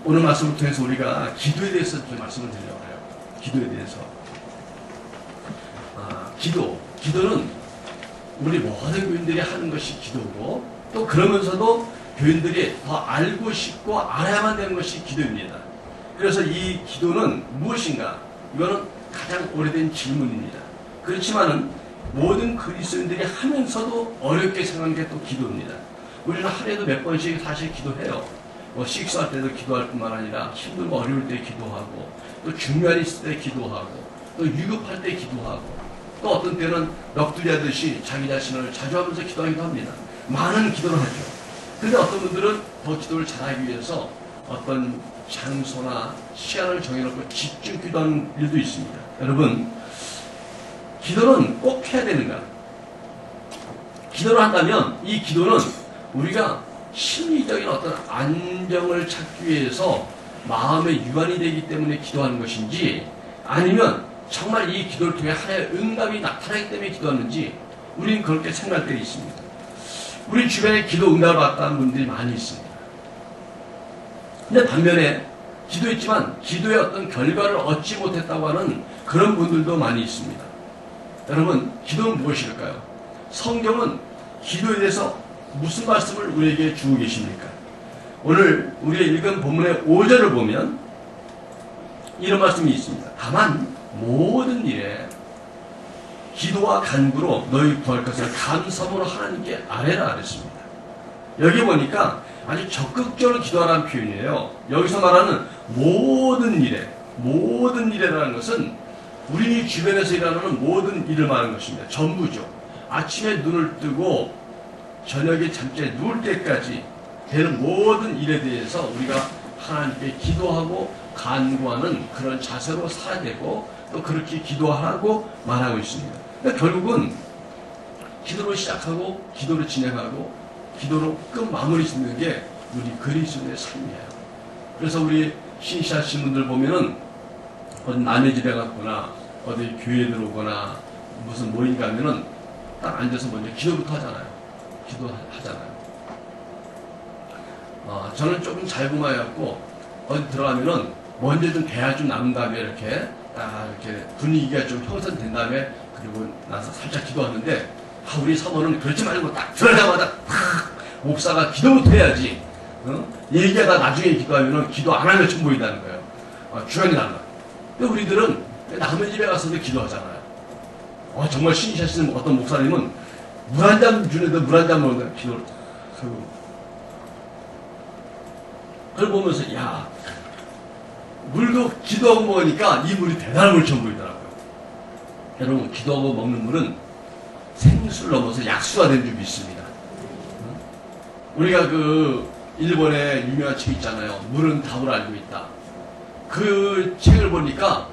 오늘 말씀을 통해서 우리가 기도에 대해서 좀 말씀을 드리려고 해요. 기도에 대해서. 기도는 우리 모든 교인들이 하는 것이 기도고, 또 그러면서도 교인들이 더 알고 싶고 알아야만 되는 것이 기도입니다. 그래서 이 기도는 무엇인가? 이거는 가장 오래된 질문입니다. 그렇지만은 모든 그리스도인들이 하면서도 어렵게 생각하는 게 또 기도입니다. 우리는 하루에도 몇 번씩 사실 기도해요. 식사할 때도 기도할 뿐만 아니라 힘들고 어려울 때 기도하고, 또 중요한 있을 때 기도하고, 또 유급할 때 기도하고, 또 어떤 때는 넋두리하듯이 자기 자신을 자주하면서 기도하기도 합니다. 많은 기도를 하죠. 그런데 어떤 분들은 더 기도를 잘하기 위해서 어떤 장소나 시간을 정해놓고 집중 기도하는 일도 있습니다. 여러분, 기도는 꼭 해야 되는가? 기도를 한다면 이 기도는 우리가 심리적인 어떤 안정을 찾기 위해서 마음의 유한이 되기 때문에 기도하는 것인지, 아니면 정말 이 기도를 통해 하나님의 응답이 나타나기 때문에 기도하는지, 우리는 그렇게 생각할 때가 있습니다. 우리 주변에 기도 응답을 받았다는 분들이 많이 있습니다. 근데 반면에 기도했지만 기도의 어떤 결과를 얻지 못했다고 하는 그런 분들도 많이 있습니다. 여러분, 기도는 무엇일까요? 성경은 기도에 대해서 무슨 말씀을 우리에게 주고 계십니까? 오늘 우리가 읽은 본문의 5절을 보면 이런 말씀이 있습니다. 다만 모든 일에 기도와 간구로 너희 구할 것을 감사함으로 하나님께 아뢰라 그랬습니다. 여기 보니까 아주 적극적으로 기도하라는 표현이에요. 여기서 말하는 모든 일에라는 것은 우리 주변에서 일어나는 모든 일을 말하는 것입니다. 전부죠. 아침에 눈을 뜨고 저녁에 잠자리에 누울 때까지 되는 모든 일에 대해서 우리가 하나님께 기도하고 간구하는 그런 자세로 살아야 되고, 또 그렇게 기도하라고 말하고 있습니다. 그러니까 결국은 기도로 시작하고 기도로 진행하고 기도로 끝 마무리 짓는 게 우리 그리스도의 삶이에요. 그래서 우리 신시하신 분들 보면은 어디 남의 집에 갔거나 어디 교회에 들어오거나 무슨 모임 가면은 딱 앉아서 먼저 기도부터 하잖아요. 기도하잖아요. 저는 조금 잘구마해갖고 어디 들어가면은 먼저 좀 대화 좀 나눈 다음에 이렇게 딱 이렇게 분위기가 좀 형성된 다음에 그리고 나서 살짝 기도하는데, 우리 사모는 그렇지 말고 딱 들어가자마자 목사가 기도부터 해야지. 얘기하다 나중에 기도하면은 기도 안 하면 좀 보인다는 거예요. 주관이 달라. 근데 우리들은 남의 집에 가서도 기도하잖아요. 정말 신이하시는 어떤 목사님은 물 한 잔 주는데 물 한 잔 먹는다 기도를 하고, 그걸 보면서 야, 물도 기도하고 먹으니까 이 물이 대단한 물처럼 보이더라고요. 여러분, 기도하고 먹는 물은 생수를 넘어서 약수가 된 줄 믿습니다. 우리가 그 일본의 유명한 책 있잖아요. 물은 답을 알고 있다. 그 책을 보니까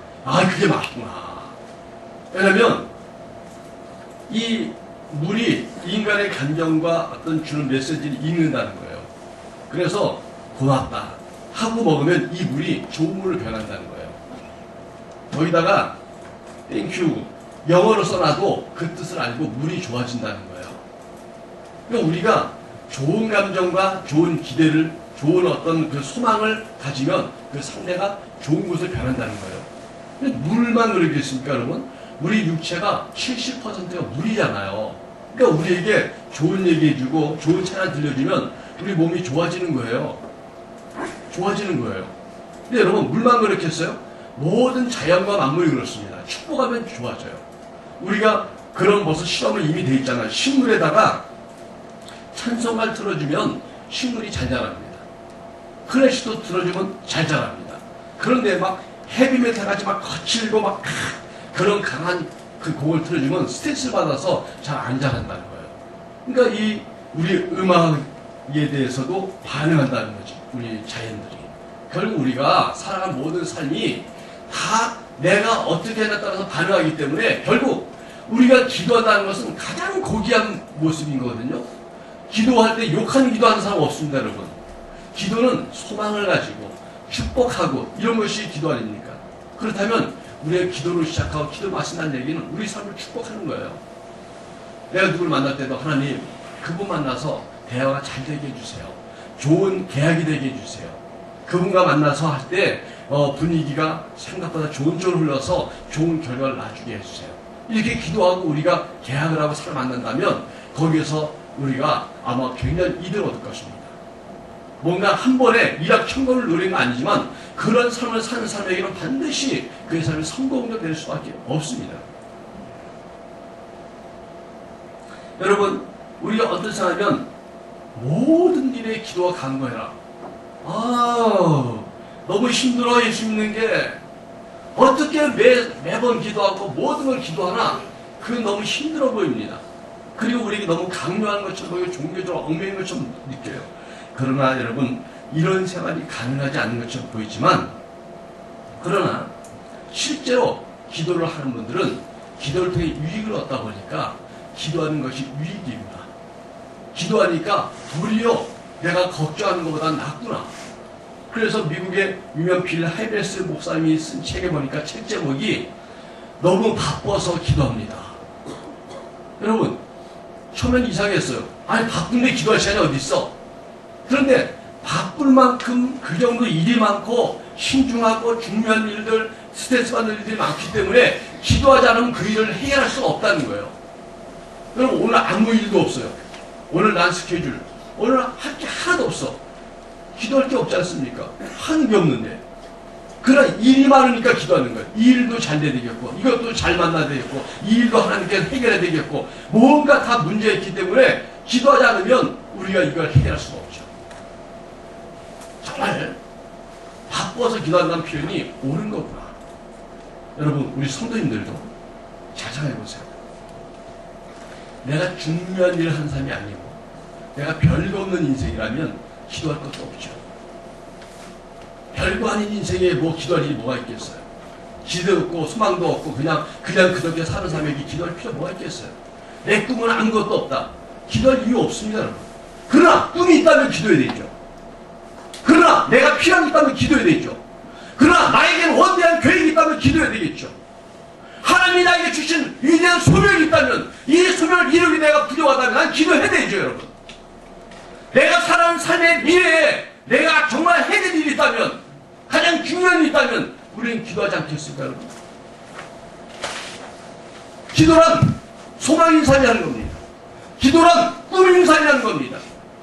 그게 맞구나. 왜냐면 이 물이 인간의 감정과 어떤 주는 메시지를 읽는다는 거예요. 그래서 고맙다 하고 먹으면 이 물이 좋은 물로 변한다는 거예요. 거기다가 땡큐 영어로 써놔도 그 뜻을 알고 물이 좋아진다는 거예요. 그러니까 우리가 좋은 감정과 좋은 기대를, 좋은 어떤 그 소망을 가지면 그 상대가 좋은 것을 변한다는 거예요. 근데 물만 그러겠습니까, 여러분? 우리 육체가 70%가 물이잖아요. 그러니까 우리에게 좋은 얘기해주고 좋은 찬양 들려주면 우리 몸이 좋아지는 거예요. 좋아지는 거예요. 근데 여러분, 물만 그렇겠어요? 모든 자연과 만물이 그렇습니다. 축복하면 좋아져요. 우리가 그런 벌써 실험을 이미 돼 있잖아요. 식물에다가 찬송가를 틀어주면 식물이 잘 자랍니다. 클래식도 틀어주면 잘 자랍니다. 그런데 막 헤비메탈 같이 막 거칠고 막 그런 강한 그 곡을 틀어주면 스트레스를 받아서 잘 안 자란다는 거예요. 그러니까 이 우리 음악에 대해서도 반응한다는 거죠. 우리 자연들이. 결국 우리가 살아간 모든 삶이 다 내가 어떻게 하냐에 따라서 반응하기 때문에 결국 우리가 기도한다는 것은 가장 고귀한 모습인 거거든요. 기도할 때 욕하는 기도하는 사람 없습니다, 여러분. 기도는 소망을 가지고 축복하고 이런 것이 기도 아닙니까? 그렇다면 우리의 기도를 시작하고 기도 마신다는 얘기는 우리 삶을 축복하는 거예요. 내가 누굴 만날 때도 하나님, 그분 만나서 대화가 잘 되게 해주세요. 좋은 계약이 되게 해주세요. 그분과 만나서 할 때 분위기가 생각보다 좋은 쪽으로 흘러서 좋은 결과를 나주게 해주세요. 이렇게 기도하고 우리가 계약을 하고 사람 만난다면 거기에서 우리가 아마 굉장히 이득을 얻을 것입니다. 뭔가 한 번에 일확천금을 누리는 건 아니지만 그런 삶을 사는 사람에게는 반드시 그의 삶이 성공적이 될 수밖에 없습니다. 여러분, 우리가 어떤 사람이면 모든 일에 기도와 간구해라. 너무 힘들어. 예수 믿는 게 어떻게 매번 기도하고 모든 걸 기도하나? 그건 너무 힘들어 보입니다. 그리고 우리에게 너무 강요하는 것처럼 보이고 종교적으로 얽매이는 것처럼 느껴요. 그러나 여러분, 이런 생활이 가능하지 않는 것처럼 보이지만, 그러나 실제로 기도를 하는 분들은 기도를 통해 유익을 얻다 보니까 기도하는 것이 유익입니다. 기도하니까 도리어 내가 걱정하는 것보다 낫구나. 그래서 미국의 유명 빌 하이베스 목사님이 쓴 책에 보니까 책 제목이 너무 바빠서 기도합니다. 여러분, 처음엔 이상했어요. 아니, 바쁜데 기도할 시간이 어디 있어? 그런데 바쁠 만큼 그 정도 일이 많고 신중하고 중요한 일들, 스트레스 받는 일들이 많기 때문에 기도하지 않으면 그 일을 해결할 수가 없다는 거예요. 여러분, 오늘 아무 일도 없어요. 오늘 난 스케줄, 오늘 할 게 하나도 없어. 기도할 게 없지 않습니까? 하는 게 없는데. 그러나 일이 많으니까 기도하는 거예요. 이 일도 잘 돼야 되겠고, 이것도 잘 만나야 되겠고, 이 일도 하나님께서 해결해야 되겠고, 뭔가 다 문제가 있기 때문에 기도하지 않으면 우리가 이걸 해결할 수가 없죠. 정말 바빠서 기도한다는 표현이 옳은 거구나. 여러분, 우리 성도님들도 잘 생각해보세요. 내가 중요한 일을 하는 사람이 아니고 내가 별거 없는 인생이라면 기도할 것도 없죠. 별거 아닌 인생에 뭐 기도할 일이 뭐가 있겠어요. 기도 없고 소망도 없고 그냥 그렇게 사는 사람에게 기도할 필요 뭐가 있겠어요. 내 꿈은 아무것도 없다. 기도할 이유 없습니다, 여러분. 그러나 꿈이 있다면 기도해야 되죠. 그러나 내가 필요한 게 있다면 기도해야 되죠. 그러나 나에게는 원대한 계획이 있다면 기도해야 되겠죠. 하나님이 나에게 주신 위대한 소명이 있다면 이 소명을 이루기 내가 부족하다면 난 기도해야 되죠, 여러분. 내가 살아가는 삶의 미래에 내가 정말 해야 될 일이 있다면, 가장 중요한 일이 있다면 우리는 기도하지 않겠습니까, 여러분? 기도란 소망인 삶이라는 겁니다. 기도란 꿈인 삶이라는 겁니다.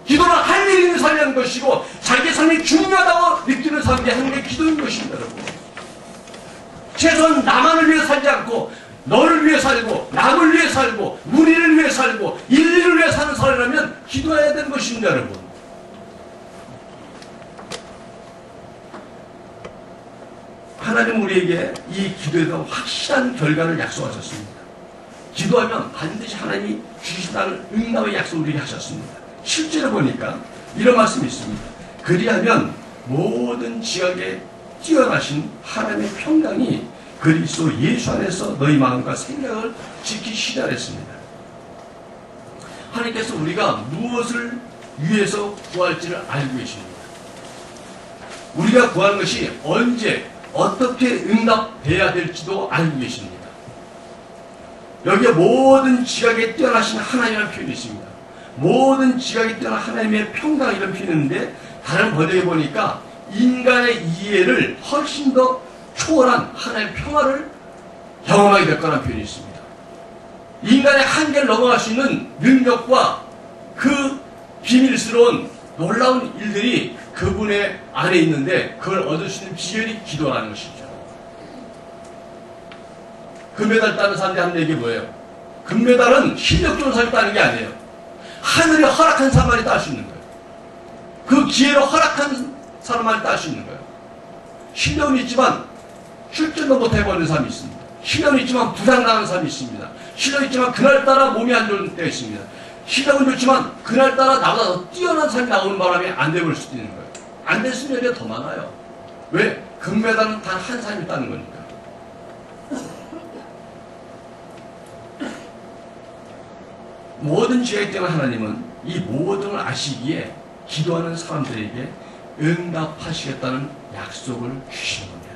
기도는 할 일 있는 삶이라는 것이고 자기 삶이 중요하다고 느끼는 사람이 하는 게 기도인 것입니다, 여러분. 최소한 나만을 위해 살지 않고 너를 위해 살고 남을 위해 살고 우리를 위해 살고 인류를 위해 사는 사람이라면 기도해야 되는 것입니다, 여러분. 하나님 우리에게 이 기도에서 확실한 결과를 약속하셨습니다. 기도하면 반드시 하나님이 주시다는 응답의 약속을 우리에게 하셨습니다. 실제로 보니까 이런 말씀이 있습니다. 그리하면 모든 지각에 뛰어나신 하나님의 평강이 그리스도 예수 안에서 너희 마음과 생각을 지키시라 했습니다. 하나님께서 우리가 무엇을 위해서 구할지를 알고 계십니다. 우리가 구하는 것이 언제 어떻게 응답돼야 될지도 알고 계십니다. 여기에 모든 지각에 뛰어나신 하나님이라는 표현이 있습니다. 모든 지각에 뛰어난 하나님의 평강 이런 표현이 있는데 다른 번역에 보니까 인간의 이해를 훨씬 더 초월한 하나님의 평화를 경험하게 될 거라는 표현이 있습니다. 인간의 한계를 넘어갈 수 있는 능력과 그 비밀스러운 놀라운 일들이 그분의 안에 있는데 그걸 얻을 수 있는 비결이 기도라는 것이죠. 금메달 따는 사람들이 하는 얘기 뭐예요? 금메달은 실력 좋은 사람이 따는 게 아니에요. 하늘이 허락한 사람만이 딸 수 있는 거예요. 그 기회로 허락한 사람만이 딸 수 있는 거예요. 실력은 있지만 출전도 못 해버리는 사람이 있습니다. 실력은 있지만 부상당하는 사람이 있습니다. 실력은 있지만 그날따라 몸이 안 좋은 때가 있습니다. 실력은 좋지만 그날따라 나보다 더 뛰어난 사람이 나오는 바람에 안 돼버릴 수도 있는 거예요. 안 됐으면 여기가 더 많아요. 왜? 금메달은 단 한 사람이 따는 거니까. 모든 지혜에 뛰어난 하나님은 이 모든 걸 아시기에 기도하는 사람들에게 응답하시겠다는 약속을 주시는 겁니다.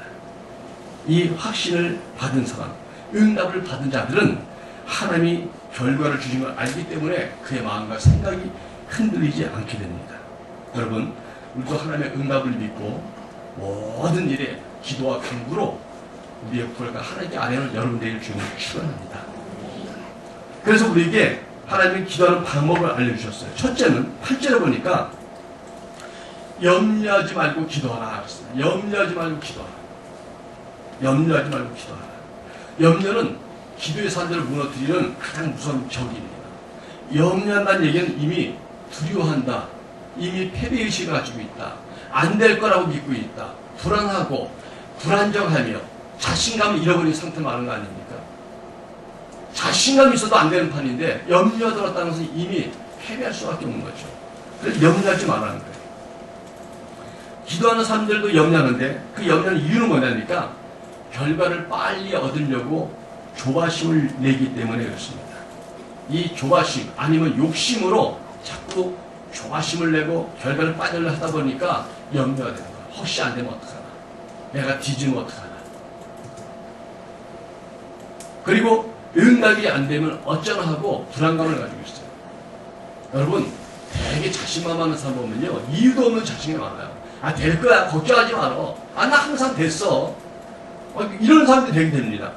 이 확신을 받은 사람, 응답을 받은 자들은 하나님이 결과를 주신 걸 알기 때문에 그의 마음과 생각이 흔들리지 않게 됩니다. 여러분, 우리도 하나님의 응답을 믿고 모든 일에 기도와 간구로 우리의 구원과 하나님께 아뢰는 여러분 되길 주님을 축원합니다. 그래서 우리에게 하나님은 기도하는 방법을 알려주셨어요. 첫째는 8절에 보니까 염려하지 말고 기도하라 그랬습니다. 염려하지 말고 기도하라. 염려하지 말고 기도하라. 염려는 기도의 산들을 무너뜨리는 가장 무서운 적입니다. 염려한다는 얘기는 이미 두려워한다. 이미 패배의식을 가지고 있다. 안 될 거라고 믿고 있다. 불안하고 불안정하며 자신감을 잃어버린 상태 말하는 거 아닙니까? 자신감이 있어도 안 되는 판인데 염려 들었다는 것은 이미 패배할 수밖에 없는 거죠. 그래서 염려하지 말라는 거예요. 기도하는 사람들도 염려하는데 그 염려하는 이유는 뭐냐니까 결과를 빨리 얻으려고 조바심을 내기 때문에 그렇습니다. 이 조바심 아니면 욕심으로 자꾸 조바심을 내고 결과를 빨리 하다 보니까 염려가 되는 거야. 혹시 안 되면 어떡하나. 내가 뒤지면 어떡하나. 그리고 응답이 안 되면 어쩌나 하고 불안감을 가지고 있어요. 여러분 되게 자신만만한 사람 보면요. 이유도 없는 자신이 많아요. 아, 될 거야. 걱정하지 마라. 아, 나 항상 됐어. 이런 사람들이 되게 됩니다.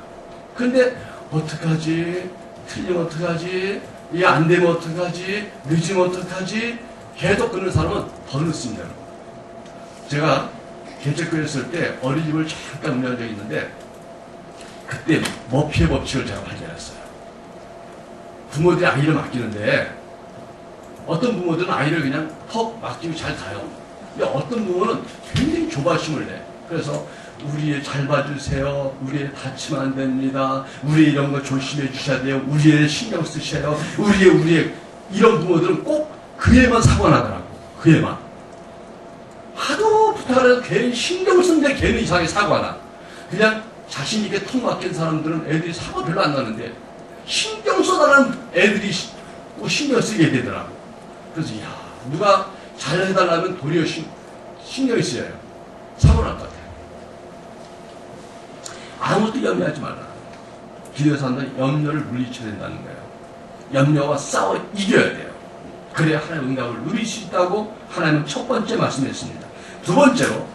근데 어떡하지? 틀리면 어떡하지? 이게 안 되면 어떡하지? 늦으면 어떡하지? 계속 그런 사람은 더 늦습니다. 제가 개척교회 있을 때 어린이집을 잠깐 운영한 적이 있는데 그때 머피의 법칙을 제가 발견했어요. 부모들이 아이를 맡기는데 어떤 부모들은 아이를 그냥 턱 맡기고 잘 가요. 근데 어떤 부모는 굉장히 조바심을 내. 그래서 우리 애 잘 봐주세요. 우리 애 다치면 안 됩니다. 우리 애 이런 거 조심해 주셔야 돼요. 우리 애 신경 쓰셔요. 우리 애 이런 부모들은 꼭 그 애만 사고 나더라고. 그 애만. 하도 부탁을 해도 걔는 신경 쓰는데 걔는 이상하게 사고가 나. 그냥 자신 있게 턱 맡긴 사람들은 애들이 사고 별로 안 나는데 신경 써달라는 애들이 신경 쓰게 되더라고. 그래서 야 누가 잘 해달라면 도리어 신경이 쓰여요. 사고 날 것 같아요. 아무것도 염려하지 말라. 기도에서 한다는 염려를 물리쳐야 된다는 거예요. 염려와 싸워 이겨야 돼요. 그래야 하나님의 응답을 누릴 수 있다고 하나님은 첫 번째 말씀했습니다. 두 번째로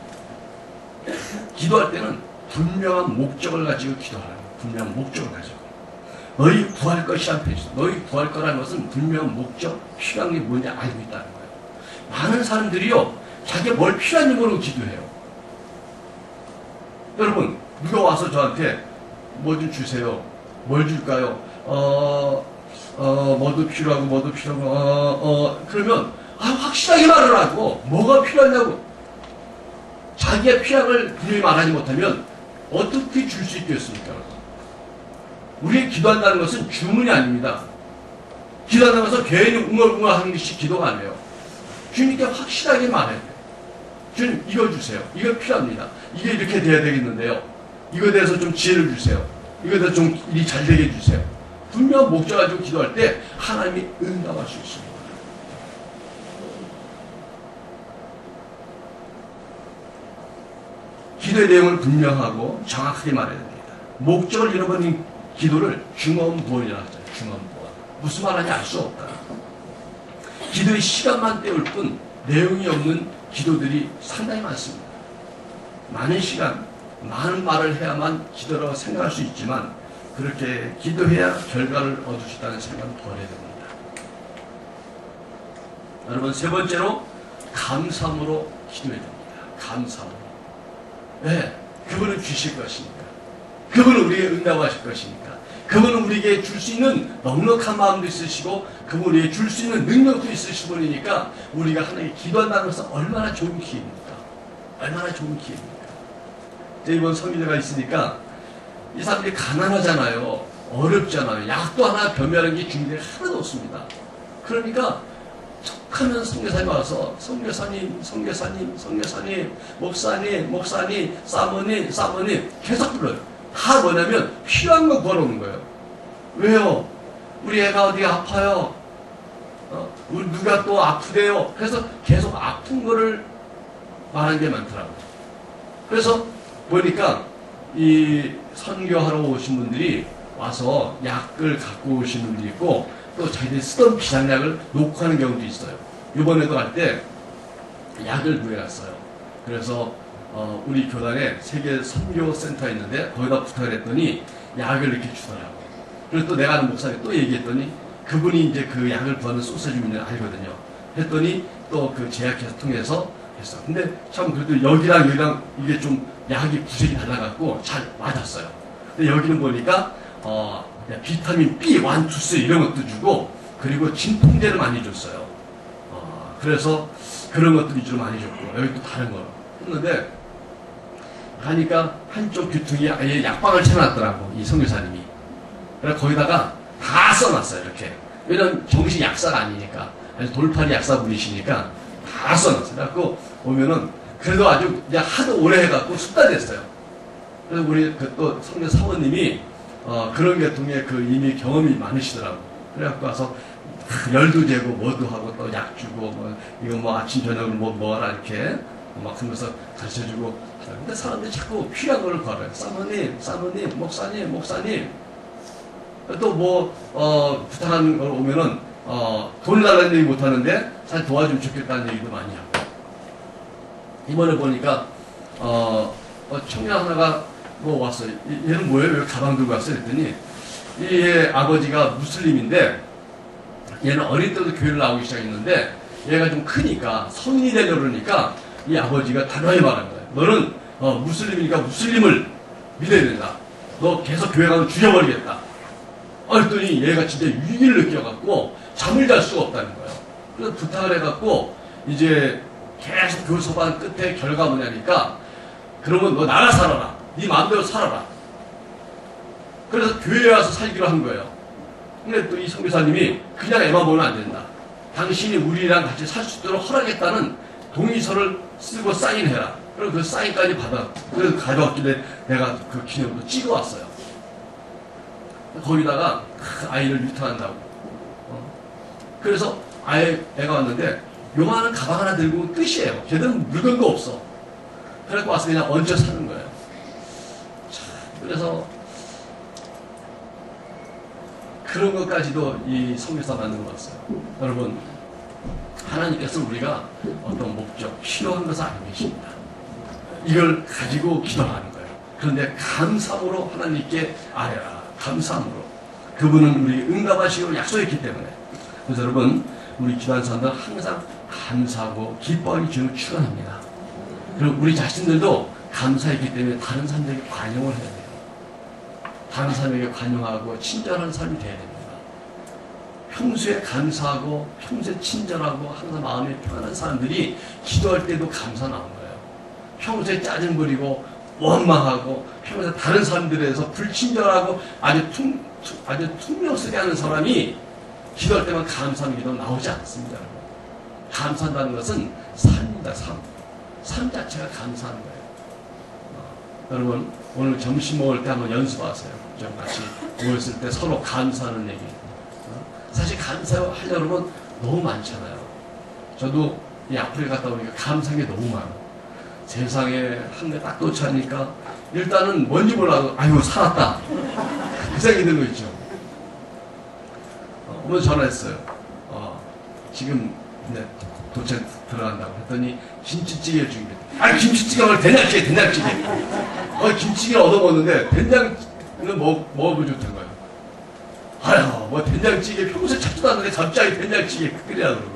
기도할 때는 분명한 목적을 가지고 기도하라. 분명한 목적을 가지고. 너희 구할 것이 앞에 있어. 너희 구할 거라는 것은 분명한 목적, 필요한 게 뭔지 알고 있다는 거예요. 많은 사람들이요, 자기가 뭘 필요한지 모르고 기도해요. 여러분, 누가 와서 저한테 뭐 좀 주세요. 뭘 줄까요? 뭐도 필요하고, 그러면, 확실하게 말을 하고, 뭐가 필요하냐고. 자기의 필요를 분명히 말하지 못하면, 어떻게 줄 수 있겠습니까? 우리 기도한다는 것은 주문이 아닙니다. 기도한다는 것은 괜히 웅얼웅얼 하는 것이 기도가 아니에요. 주님께 확실하게 말해야 돼요. 주님, 이거 주세요. 이거 필요합니다. 이게 이렇게 돼야 되겠는데요. 이거에 대해서 좀 지혜를 주세요. 이거에 대해서 좀 일이 잘 되게 해주세요. 분명한 목적 가지고 기도할 때 하나님이 응답할 수 있습니다. 기도의 내용을 분명하고 정확하게 말해야 됩니다. 목적을 잃어버린 기도를 중언부언이라고 하죠. 중언부언. 무슨 말하는지 알 수 없다. 기도의 시간만 때울 뿐 내용이 없는 기도들이 상당히 많습니다. 많은 시간, 많은 말을 해야만 기도라고 생각할 수 있지만 그렇게 기도해야 결과를 얻을 수 있다는 생각은 버려야 됩니다. 여러분, 세 번째로 감사함으로 기도해야 됩니다. 감사함으로. 네, 그분은 주실 것이니까. 그분은 우리에게 응답하실 것이니까. 그분은 우리에게 줄 수 있는 넉넉한 마음도 있으시고 그분은 우리에게 줄 수 있는 능력도 있으신 분이니까 우리가 하나님께 기도한다는 것은 얼마나 좋은 기회입니까? 얼마나 좋은 기회입니까? 이번 성인회가 있으니까 이 사람들이 가난하잖아요. 어렵잖아요. 약도 하나 변별하는 게 준비가 하나도 없습니다. 그러니까 척하면 선교사님 와서 선교사님, 목사님, 사모님 계속 불러요. 다 뭐냐면 필요한 거 구하러 거예요. 왜요? 우리 애가 어디 아파요. 우리 누가 또 아프대요. 그래서 계속 아픈 거를 말하는 게 많더라고요. 그래서 보니까 이 선교하러 오신 분들이 와서 약을 갖고 오시는 분들이 있고 또 자기들이 쓰던 비상약을 놓고 하는 경우도 있어요. 이번에도 갈 때 약을 구해갔어요. 그래서 우리 교단에 세계 선교센터 있는데 거기다 부탁을 했더니 약을 이렇게 주더라고. 그래서 또 내가 아는 목사님 또 얘기했더니 그분이 이제 그 약을 구하는 소세지민을 알거든요. 했더니 또 그 제약회사 통해서 했어. 근데 참 그래도 여기랑 여기랑 이게 좀 약이 구색이 달라갖고 잘 맞았어요. 근데 여기는 보니까 비타민 B, 1, 2, 3 이런 것도 주고 그리고 진통제를 많이 줬어요. 그래서 그런 것도 위주로 많이 줬고 여기 또 다른 거 했는데 가니까 한쪽 귀퉁이에 아예 약방을 쳐놨더라고 이 선교사님이. 그래서 거기다가 다 써놨어요 이렇게. 왜냐면 정식 약사가 아니니까 아주 돌팔이 약사분이시니까 다 써놨어요. 그래갖고 오면은 그래도 아주 그냥 하도 오래 해갖고 습관이 됐어요. 그래서 우리 그 또 선교 사모님이 그런 계통의 그 이미 경험이 많으시더라고. 그래갖고 와서 열도 재고 뭐도 하고 또 약 주고 뭐 이거 뭐 아침 저녁을 뭐 하라 이렇게 막 하면서 가르쳐주고. 근데 사람들이 자꾸 필요한 걸 걸어요. 사모님, 목사님. 또 뭐 부탁하는 걸 오면은 돈을 달라는 얘기 못 하는데 사실 도와주면 좋겠다는 얘기도 많이 하고. 이번에 보니까 청년 하나가 뭐 왔어요. 얘는 뭐예요? 왜 가방 들고 왔어요? 그랬더니 얘 아버지가 무슬림인데 얘는 어릴 때도 교회를 나오기 시작했는데 얘가 좀 크니까 성인이 되려고 그러니까 이 아버지가 단호히 말한 거예요. 너는 무슬림이니까 무슬림을 믿어야 된다. 너 계속 교회 가면 죽여버리겠다. 그랬더니 얘가 진짜 위기를 느껴갖고 잠을 잘 수가 없다는 거예요. 그래서 부탁을 해갖고 이제 계속 교섭한 끝에 결과 뭐냐니까 그러면 너 나가 살아라. 네 마음대로 살아라. 그래서 교회에 와서 살기로 한 거예요. 근데 또 이 선교사님이 그냥 애만 보면 안 된다. 당신이 우리랑 같이 살 수 있도록 허락했다는 동의서를 쓰고 사인해라. 그리고 그 사인까지 받아. 그래서 가져왔길래 내가 그 기념으로 찍어왔어요. 거기다가 아이를 유턴한다고. 그래서 애가 왔는데 요만한 가방 하나 들고 끝이에요. 걔들은 물건도 없어. 그래서 와서 그냥 얹혀 사는 거예요. 그래서 그런 것까지도 이 선교사 만든 것 같아요. 여러분, 하나님께서 우리가 어떤 목적, 필요한 것을 알고 계십니다. 이걸 가지고 기도하는 거예요. 그런데 감사함으로 하나님께 아뢰라. 감사함으로. 그분은 우리 응답하시고 약속했기 때문에. 그래서 여러분, 우리 기도하는 사람들은 항상 감사하고 기뻐하기 주는 축원합니다. 그리고 우리 자신들도 감사했기 때문에 다른 사람들에게 관용을 해야 돼요. 다른 사람에게 관용하고 친절한 삶이 돼야 됩니다. 평소에 감사하고 평소에 친절하고 항상 마음이 편안한 사람들이 기도할 때도 감사 나온 거예요. 평소에 짜증 부리고 원망하고 평소에 다른 사람들에 대해서 불친절하고 아주 퉁명 쓰게 하는 사람이 기도할 때만 감사하는 기도 나오지 않습니다. 감사한다는 것은 삶입니다. 삶 자체가 감사하는 거예요. 여러분, 오늘 점심 먹을 때 한번 연습하세요. 좀 같이 모였을 때 서로 감사하는 얘기. 사실 감사하려고 그러면 너무 많잖아요. 저도 이 아프리카 갔다 오니까 감사한 게 너무 많아. 세상에 한 개 딱 도착하니까 일단은 뭔지 몰라도 아이고 살았다. 그 생각이 드는 거 있죠. 오늘 전화했어요. 지금 도착 들어간다고 했더니 김치찌개 중입니다. 김치찌개가 말 된장찌개. 김치찌개를 얻어먹었는데 된장은 먹어보면 좋다는 거예요. 뭐 된장찌개 평소에 찾지도 않는데 갑자기 된장찌개 끓이라 그러고.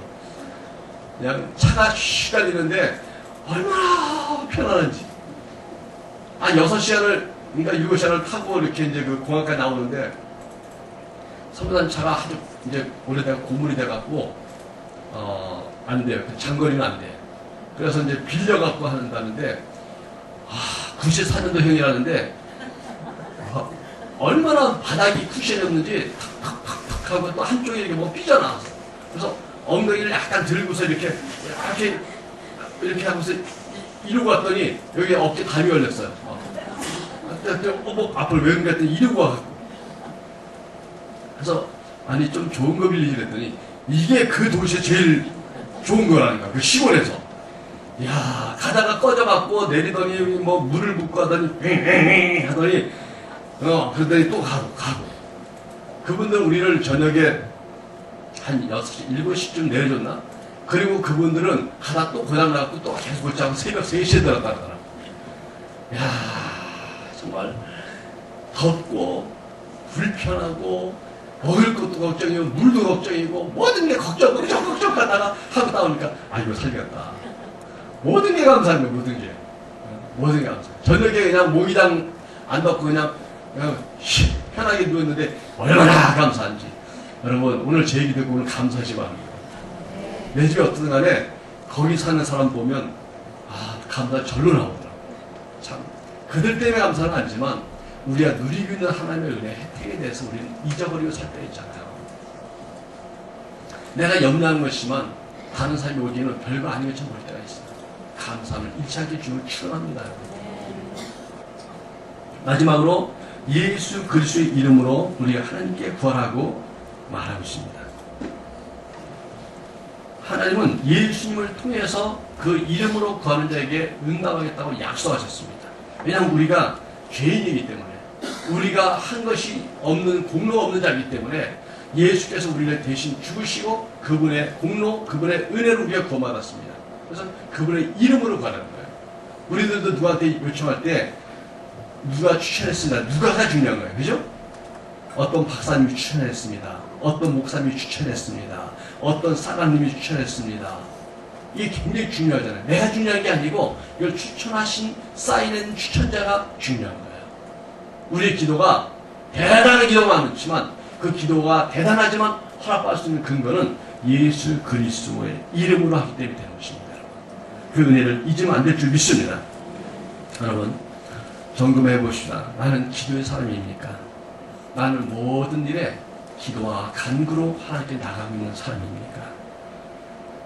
그냥 차가 쉬 달리는데 얼마나 편안한지. 6시간을, 그러니까 7시간을 타고 이렇게 이제 그 공항까지 나오는데 선교사님 차가 아주 이제 오래돼서 고물이 돼갖고, 안 돼요. 장거리는 안 돼. 그래서 이제 빌려갖고 한다는데, 94년도 형이라는데, 얼마나 바닥이 쿠션이 없는지 탁탁탁탁 하고 또 한쪽에 이렇게 뭐 삐져나왔어. 그래서 엉덩이를 약간 들고서 이렇게 하고서 이러고 왔더니 여기 어깨 담이 걸렸어요. 앞을 왜 그랬더니 이러고 와갖고. 그래서 아니 좀 좋은 거 빌리지 그랬더니 이게 그 도시에 제일 좋은 거라니까. 그 시골에서. 이야, 가다가 꺼져갖고 내리더니 뭐 물을 붓고 하더니 하더니 그러더니 또 가고. 그분들 우리를 저녁에 한 6시, 7시쯤 내려줬나? 그리고 그분들은 가다 또 고장 나고 또 계속 고치고 새벽 3시에 들었다 그러더라. 야, 정말 덥고 불편하고 먹을 것도 걱정이고 물도 걱정이고 모든 게 걱정 하다가 하고 나오니까 이거 살겠다. 모든 게 감사한 거예요. 모든 게 감사. 저녁에 그냥 모기장 안 덮고 그냥 편하게 누웠는데 얼마나 감사한지. 여러분 오늘 제 얘기 듣고 오늘 감사하시 바랍니다. 내 집에 어떤 간에 거기 사는 사람 보면 감사 절로 나오더라고요. 참 그들 때문에 감사는 아니지만 우리가 누리고 있는 하나님의 은혜 혜택에 대해서 우리는 잊어버리고 살 때 있잖아요. 내가 염려하는 것이지만 다른 사람이 오기에는 별거 아닌 것처럼 볼 때가 있어요. 감사함을 잃지 않게 주를 축원합니다. 마지막으로 예수 그리스도의 이름으로 우리가 하나님께 구하라고 말하고 있습니다. 하나님은 예수님을 통해서 그 이름으로 구하는 자에게 응답하겠다고 약속하셨습니다. 왜냐하면 우리가 죄인이기 때문에 우리가 한 것이 없는 공로가 없는 자이기 때문에 예수께서 우리를 대신 죽으시고 그분의 공로, 그분의 은혜로 우리가 구원받았습니다. 그래서 그분의 이름으로 구하는 거예요. 우리들도 누구한테 요청할 때 누가 추천했습니다. 누가가 중요한 거예요. 그죠? 어떤 박사님이 추천했습니다. 어떤 목사님이 추천했습니다. 어떤 사관님이 추천했습니다. 이게 굉장히 중요하잖아요. 내가 중요한 게 아니고 이걸 추천하신 쌓이는 추천자가 중요한 거예요. 우리의 기도가 대단한 기도가 많지만 그 기도가 대단하지만 허락받을 수 있는 근거는 예수 그리스도의 이름으로 하기 때문에 되는 것입니다. 그 은혜를 잊으면 안 될 줄 믿습니다. 여러분 점검해 봅시다. 나는 기도의 사람입니까? 나는 모든 일에 기도와 간구로 하나님께 나가고 있는 사람입니까?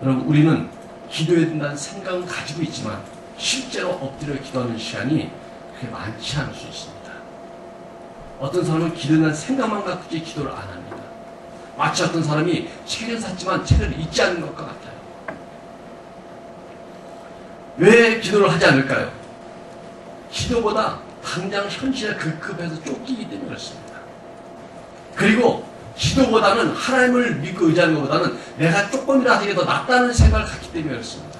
여러분 우리는 기도해야 된다는 생각은 가지고 있지만 실제로 엎드려 기도하는 시간이 그렇게 많지 않을 수 있습니다. 어떤 사람은 기도에 대한 생각만 갖고 기도를 안 합니다. 마치 어떤 사람이 책을 샀지만 책을 읽지 않는 것과 같아요. 왜 기도를 하지 않을까요? 기도보다 당장 현실에 급급해서 쫓기기 때문에 그렇습니다. 그리고 기도보다는 하나님을 믿고 의지하는 것보다는 내가 조금이라도 하게 더 낫다는 생각을 갖기 때문에 그렇습니다.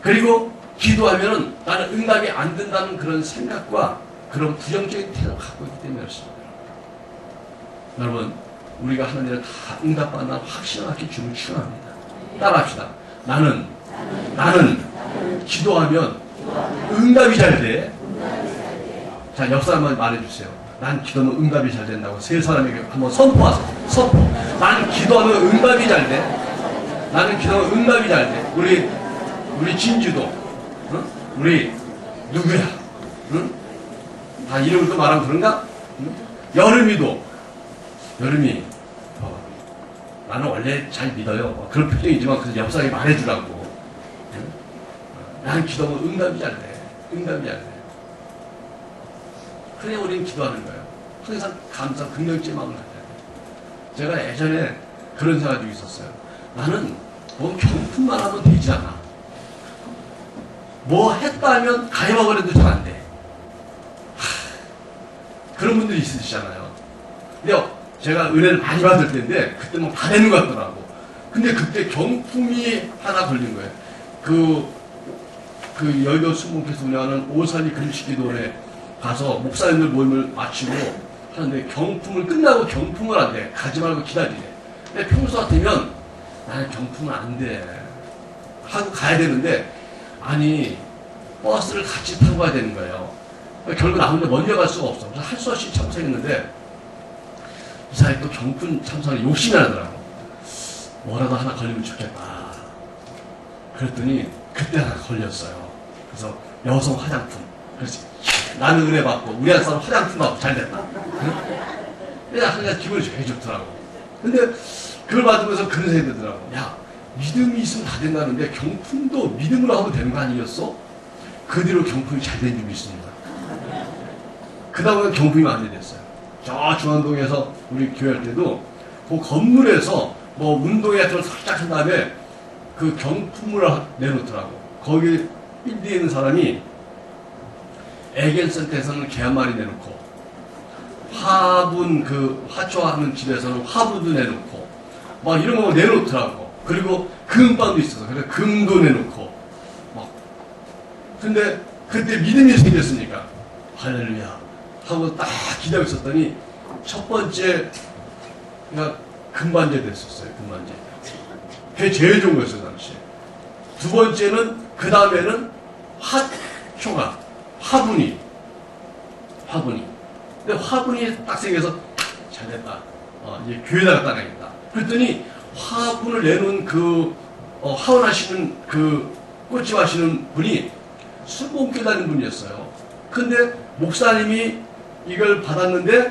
그리고 기도하면은 나는 응답이 안 된다는 그런 생각과 그런 부정적인 태도를 갖고 있기 때문에 그렇습니다. 여러분 우리가 하나님을 다 응답받는 확신하게 주를 축원합니다. 따라합시다. 나는 기도하면 응답이 잘 돼. 자, 옆 사람 한번 말해주세요. 난 기도하면 응답이 잘 된다고 세 사람에게 한번 선포하세요. 선포. 난 기도하면 응답이 잘 돼. 나는 기도하면 응답이 잘 돼. 우리 진주도, 응? 우리 누구야? 응? 다 이름을 또 말하면 그런가? 응? 여름이 나는 원래 잘 믿어요. 그런 표정이지만 그래서 옆 사람이 말해주라고. 응? 나는 기도하면 응답이 잘 돼. 응답이 잘 돼. 그래 우리는 기도하는 거예요. 항상 감사, 긍정적인 마음을 가져야 돼요. 제가 예전에 그런 생각이 좀 있었어요. 나는 뭐 경품만 하면 되지 않아. 뭐 했다 하면 가입하고 해도 잘 안 돼. 그런 분들이 있으시잖아요. 근데 제가 은혜를 많이 받을 때인데 그때 뭐 다 되는 것 같더라고. 근데 그때 경품이 하나 걸린 거예요. 그 여의도 순복께서 운영하는 오선이 금식기도원에 가서 목사님들 모임을 마치고 하는데 경품을 끝나고 경품을 안 돼. 가지 말고 기다리래. 근데 평소 같으면 나는 경품은 안 돼. 하고 가야 되는데 아니 버스를 같이 타고 가야 되는 거예요. 결국 나 혼자 먼저 갈 수가 없어. 그래서 할 수 없이 참석했는데 이 사람이 또 경품 참석에 욕심이 나더라고. 뭐라도 하나 걸리면 좋겠다. 그랬더니 그때 하나 걸렸어요. 그래서 여성 화장품. 그래서 나는 은혜 받고 우리 한 사람 화장품 받고 잘 됐다. 근데 항상 기분이 되게 좋더라고. 근데 그걸 받으면서 그런 생각이 들더라고. 야, 믿음이 있으면 다 된다는데 경품도 믿음으로 하면 되는 거 아니겠어? 그 뒤로 경품이 잘 된 줄 믿습니다. 그 다음에 경품이 많이 됐어요. 저 중앙동에서 우리 교회 할 때도 그 건물에서 뭐 운동회 같은 걸 살짝 한 다음에 그 경품을 내놓더라고. 거기 빌딩에 있는 사람이 애견센터에서는 개 한 마리 내놓고 화분 화초하는 집에서는 화분도 내놓고 막 이런 거 내놓더라고. 그리고 금방도 있어서 그래서 금도 내놓고 막 근데 그때 믿음이 생겼으니까 할렐루야 하고 딱 기다리고 있었더니 첫 번째가 금반제 됐었어요. 금반제. 그게 제일 좋은 거였어요 당시에. 두 번째는 그 다음에는 화초가 화분이 근데 화분이 딱 생겨서 잘됐다. 이제 교회다가 따라야겠다. 그랬더니 화분을 내놓은 그 하원하시는 그 꽃집 하시는 분이 수봉교 다니는 분이었어요. 근데 목사님이 이걸 받았는데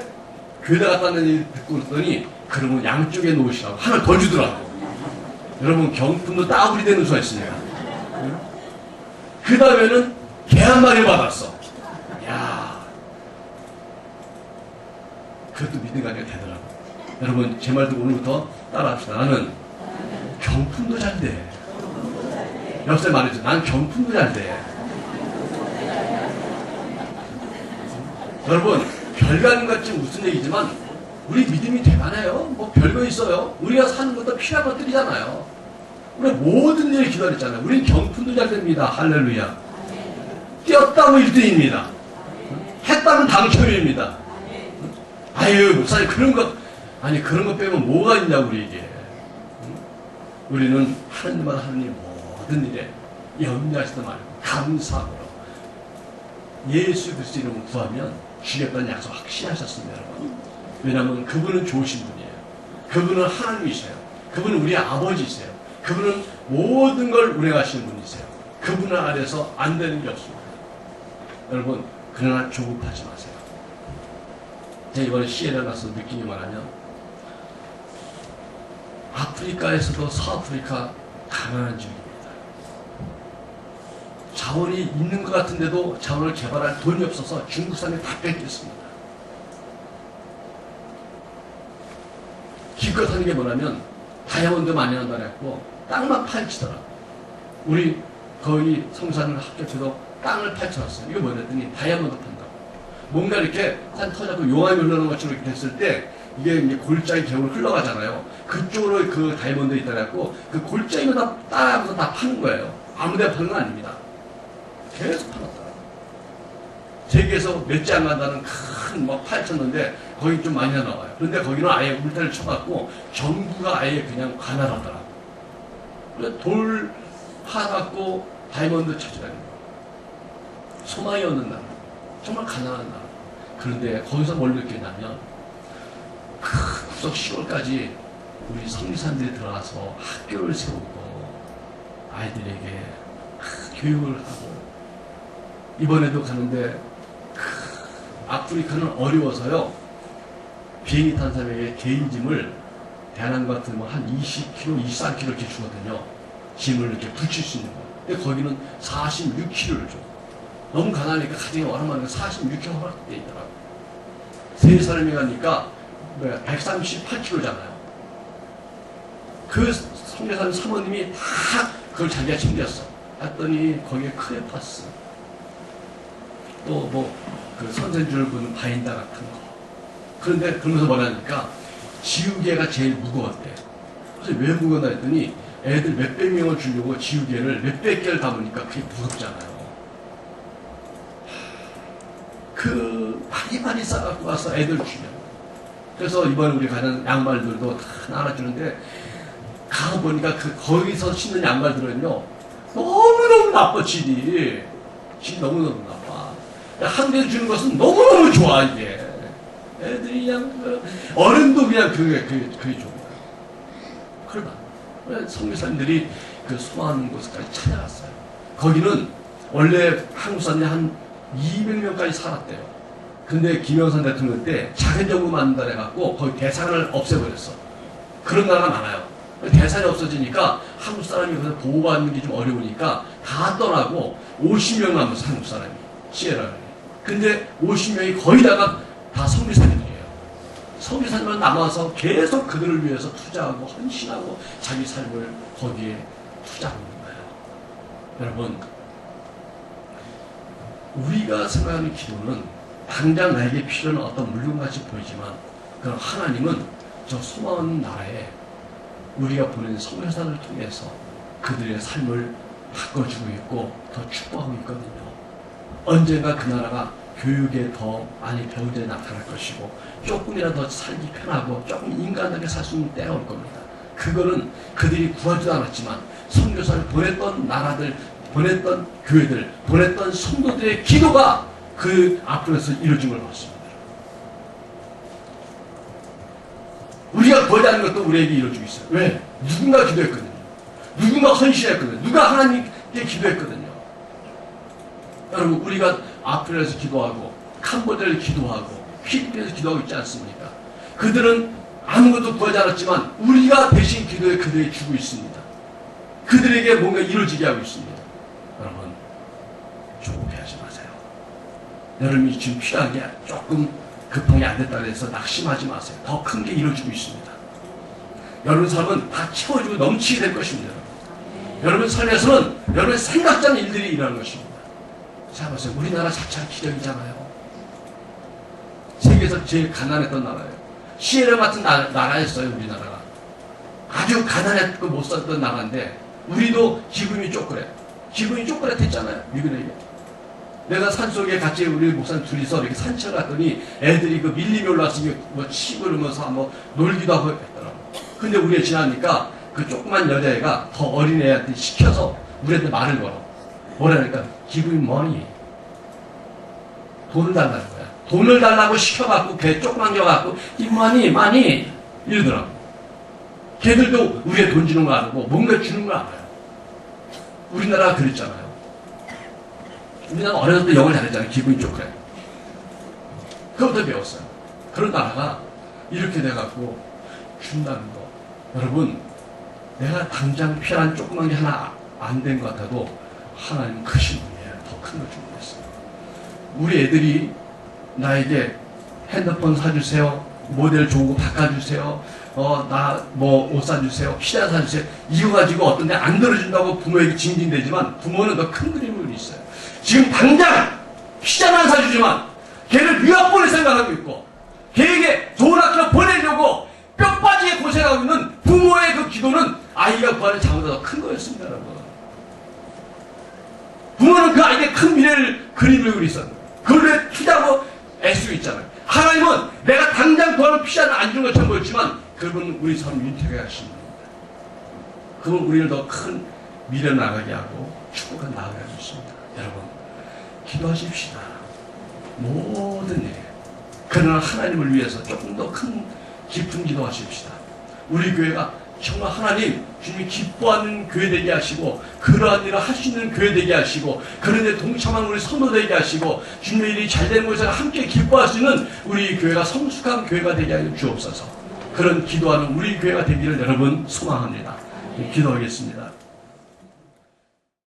교회다 갖다 는 듣고 그랬더니 그러면 양쪽에 놓으시라고 하나 더 주더라고. 여러분 경품도 따블이 되는 수가 있으니까. 그 다음에는 개 한 마리 받았어. 야, 그것도 믿음이 아니라 되더라고. 여러분 제 말 듣고 오늘부터 따라합시다. 나는 경품도 잘 돼. 옆에 말했죠. 난 경품도 잘 돼. 여러분 별가는 같이 무슨 얘기지만 우리 믿음이 대단해요. 뭐 별거 있어요. 우리가 사는 것도 필요한 것들이잖아요. 우리 모든 일을 기다렸잖아요. 우린 경품도 잘 됩니다. 할렐루야. 뛰었다면 1등입니다. 했다면 당첨입니다. 아유 목사님 그런 거 아니 그런 거 빼면 뭐가 있냐고 우리에게. 우리는 하나님마다 하나님 모든 일에 염려하시지 말고 감사함으로 예수 그리스도 이름을 구하면 주겠다는 약속 확신하셨습니다. 여러분. 왜냐하면 그분은 좋으신 분이에요. 그분은 하나님이세요. 그분은 우리 아버지세요. 그분은 모든 걸 운행하시는 분이세요. 그분 아래서 안 되는 게 없습니다. 여러분 그러나 조급하지 마세요. 제가 이번에 시에라 가서 느낀 게 뭐냐면 아프리카에서도 서아프리카 가난한 지역입니다. 자원이 있는 것 같은데도 자원을 개발할 돈이 없어서 중국산에 다 뺏겼습니다. 기껏 하는 게 뭐냐면 다이아몬드 많이 한다 그랬고 땅만 파헤치더라고. 우리 거의 성산을 합격해서 땅을 파헤쳐놨어요. 이거 뭐랬더니 다이아몬드 판다고. 뭔가 이렇게 산 터져서 용암이 흘러가는 것처럼 이렇게 됐을 때 이게 이제 골짜기 계곡으로 흘러가잖아요. 그쪽으로 그 다이아몬드 있다 그랬고 그 골짜기만 다 따라가면서 다 파는 거예요. 아무데나 파는 건 아닙니다. 계속 팔았더라고요. 세계에서 몇 지 안 간다는 큰 뭐 파헤쳤는데 거기 좀 많이 나와요. 그런데 거기는 아예 울타리를 쳐갖고 전부가 아예 그냥 가난하더라고요. 그래서 돌 파갖고 다이아몬드 찾으라는 거예요. 소망이 없는 나라. 정말 가난한 나라. 그런데 거기서 뭘 느끼냐면 그 구석 시골까지 우리 성리사님들이 들어가서 학교를 세우고 아이들에게 교육을 하고 이번에도 가는데 아프리카는 어려워서요. 비행기 탄 사람에게 개인 짐을 대한항공 같은 뭐 한 20kg, 24kg 이렇게 주거든요. 짐을 이렇게 붙일 수 있는 거. 근데 거기는 46kg를 줘. 너무 가난하니까 가정이 얼마나 46kg 허락돼 있더라고. 세 사람이 가니까 138kg잖아요. 그 성례사님 사모님이 다 그걸 자기가 챙겼어. 했더니 거기에 크레파스 또 뭐 그 선생줄 부는 바인다 같은 거. 그런데 그러면서 뭐라니까 지우개가 제일 무거웠대. 그래서 왜 무거웠나 했더니 애들 몇백 명을 주려고 지우개를 몇백 개를 담으니까 그게 무겁잖아요. 그 많이 싸갖고 와서 애들 주면. 그래서 이번에 우리 가는 양말들도 다 나눠주는데 가보니까 그 거기서 신는 양말들은요 너무너무 나빠. 질이 너무너무 나빠. 한국에서 주는 것은 너무너무 좋아. 이게 애들이 그냥 어른도 그냥 그게 좋은 거야. 그러나 성교사님들이 그 소망하는 곳까지 찾아갔어요. 거기는 원래 한국 사람들이 한 200명까지 살았대요. 근데 김영삼 대통령 때 작은 정부 만든다 해갖고 거기 대산을 없애버렸어. 그런 나라가 많아요. 대산이 없어지니까 한국 사람이 그래서 보호받는 게 좀 어려우니까 다 떠나고 50명 남았어. 한국 사람이 시에라를. 근데 50명이 거의 다가 다 성교사님이에요. 성교사님만 남아서 계속 그들을 위해서 투자하고 헌신하고 자기 삶을 거기에 투자하는 거예요. 여러분 우리가 생각하는 기도는 당장 나에게 필요한 어떤 물건같이 보이지만 그럼 하나님은 저 소망하는 나라에 우리가 보내는 성교사를 통해서 그들의 삶을 바꿔주고 있고 더 축복하고 있거든요. 언젠가 그 나라가 교육에 더 많이 배운 데 나타날 것이고 조금이라도 더 살기 편하고 조금 인간하게 살 수 있는 때가 올 겁니다. 그거는 그들이 구하지도 않았지만 선교사를 보냈던 나라들, 보냈던 교회들, 보냈던 성도들의 기도가 그 앞으로서 이루어진 걸 봤습니다. 우리가 구하지 않는 것도 우리에게 이루어지고 있어요. 왜? 누군가 기도했거든요. 누군가 헌신했거든요. 누가 하나님께 기도했거든요. 여러분, 우리가 아프리카에서 기도하고 캄보디아에서 기도하고 필리핀에서 기도하고 있지 않습니까? 그들은 아무것도 구하지 않았지만 우리가 대신 기도해 그들에게 주고 있습니다. 그들에게 뭔가 이루어지게 하고 있습니다. 여러분, 조급해하지 마세요. 여러분이 지금 필요한 게 조금 급하게 안 됐다고 해서 낙심하지 마세요. 더 큰 게 이루어지고 있습니다. 여러분 삶은 다 채워지고 넘치게 될 것입니다. 여러분 삶에서는 여러분 생각지 않은 일들이 일어나는 것입니다. 생각해보세요. 우리나라 자체가 기적이잖아요. 세계에서 제일 가난했던 나라예요. 시에라 같은 나라였어요. 우리나라가 아주 가난했고 못 살던 나라인데 우리도 기분이 쪼그래. 기분이 쪼그랬댔잖아요. 미국에게. 내가 산속에 같이 우리 목사님 둘이서 이렇게 산책을 갔더니 애들이 그 밀림이 올라와서 뭐 치고 그러면서 뭐 놀기도 하고 했더라고. 근데 우리가 지나니까 그 조그만 여자애가 더 어린 애한테 시켜서 우리한테 말을 걸어. 뭐라니까 기분이 뭐니? 돈을 달라는 거야. 돈을 달라고 시켜갖고 걔 조그만 게 와갖고 이만이 많이 이러더라고. 걔들도 우리에 돈 주는 거 알고 뭔가 주는 거 알아요. 우리나라가 그랬잖아요. 우리나라 어렸을 때 영어를 잘했잖아요. 기분이 좋고 그래. 그것부터 배웠어요. 그런 나라가 이렇게 돼갖고 준다는 거. 여러분, 내가 당장 필요한 조그만 게 하나 안 된 것 같아도 하나님은 크신 분이에요. 더 큰 걸 주고 있어요. 우리 애들이 나에게 핸드폰 사주세요. 모델 좋은 거 바꿔주세요. 나 뭐 옷 사주세요. 피자 사주세요. 이거 가지고 어떤 데 안 들어준다고 부모에게 징징대지만 부모는 더 큰 그림을 있어요. 지금 당장 피자만 사주지만 걔를 유학 보낼 생각하고 있고 걔에게 좋은 학교 보내려고 뼈 빠지게 고생하고 있는 부모의 그 기도는 아이가 구하는 자보다 더 큰 거였습니다. 여러분. 부모는 그 아이에게 큰 미래를 그리고 있었는데 그걸 왜 피자고 애쓰고 있잖아요. 하나님은 내가 당장 구하는 피자는 안 주는 것처럼 보였지만 그분은 우리 삶을 윤택하게 하시는 겁니다. 그분 우리를 더 큰 미래 나가게 하고 축복을 나가게 하고 있습니다. 여러분, 기도하십시다. 모든 일. 그러나 하나님을 위해서 조금 더 큰 깊은 기도하십시다. 우리 교회가 정말 하나님, 주님이 기뻐하는 교회 되게 하시고 그러한 일을 할 수 있는 교회 되게 하시고 그런 데 동참한 우리 성도 되게 하시고 주님의 일이 잘 되는 곳에서 함께 기뻐할 수 있는 우리 교회가 성숙한 교회가 되게 하여 주옵소서. 그런 기도하는 우리 교회가 되기를 여러분 소망합니다. 기도하겠습니다.